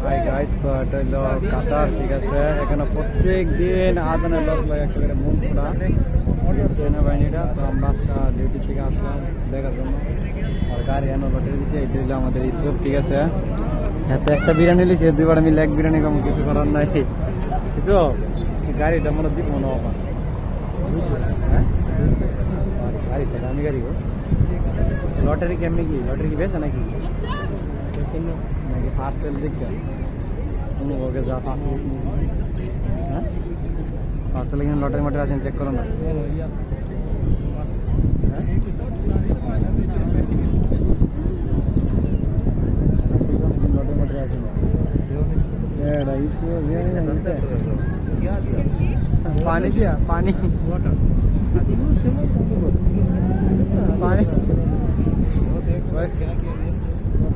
Hi guys, তো এটা হলো কাতার, ঠিক আছে। এখানে প্রত্যেক দিন আজানের লোক লাগে একেবারে মন খোলা সেনাবাহিনীটা। তো আমরা আজকে ডিউটি থেকে আসলাম দেখার জন্য। আর গাড়ি এনে লটারি দিচ্ছে, এটা হলো আমাদের ইসব, ঠিক আছে। এত একটা বিরিয়ানি লিছে, দুইবার মিলে এক বিরিয়ানি কম, কিছু করার নাই। কিছু গাড়িটা মনে দিব মনে হবা, হ্যাঁ গাড়িটা দামি গাড়ি গো। লটারি কেমনি কি লটারি কি বেছে নাকি নাকি পার্সেল দিকে ওকে যা পার্সেল, হ্যাঁ পার্সেল এখানে লটারি মটারি আছেন, চেক করো না। লটারি মটারি আছেন पानी दिया, पानी पानी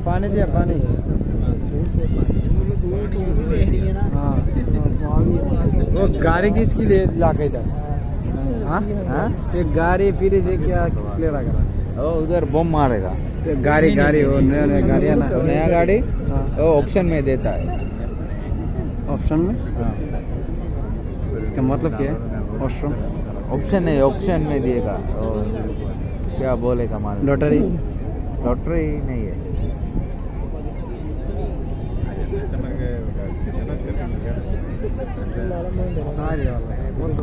पानी दिया, पानी। हाँ, वो गाड़ी किसकी ले लाके इधर? हाँ हाँ, ये गाड़ी फिर से क्या किसके लिए रखा? ओ उधर बम मारेगा। तो गाड़ी गाड़ी वो नया गाड़ी है ना, नया गाड़ी वो ऑप्शन में देता है। ऑप्शन में? हाँ, इसका मतलब क्या है ऑप्शन? ऑप्शन नहीं, ऑप्शन में देगा। और क्या बोलेगा मान लॉटरी? लॉटरी नहीं है।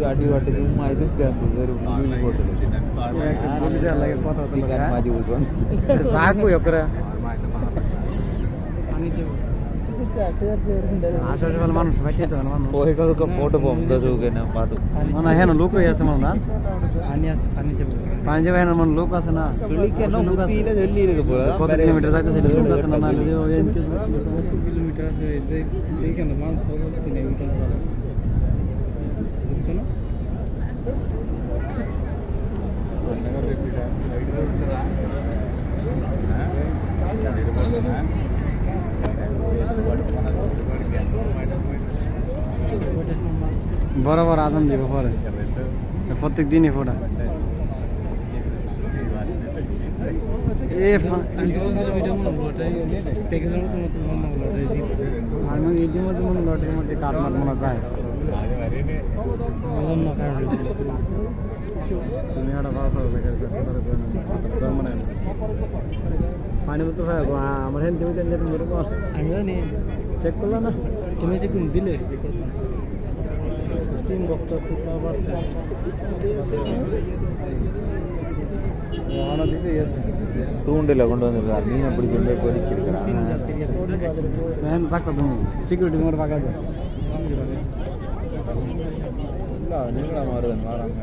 गाड़ी वाटी तुम माहितीच का माझी उजवण साकू योकर आशा माणूस माहिती पोहे का फोटो बॉम्ब ना पाठवू म्हणा हे ना लोक असं म्हणून ना पाण्याच्या बाहेर म्हणून लोक असं ना কত কিলোমিটার যাইতেছে লোক আছে না নালে কিলোমিটার আছে যেখানে মানুষ বলতে নেই ওইখানে বুঝছো না। বরাবর আজান দিব পরে প্রত্যেক দিনই ফোটা ইতিমধ্যে মনে লটারির মধ্যে কাটমাট মনে যায় তুমি একটা পানি বোতল হয় আমার হেন তুমি চেক করলো না, তুমি চেক দিলে তিন বস্তা தூண்டில கொண்டு வந்துருக்காரு. மீனை பிடிக்க போய் பொறிச்சிருக்கிறான். செக்யூரிட்டி கூட பார்க்காது இல்லை நீங்களாம் வருவேன் வராங்க.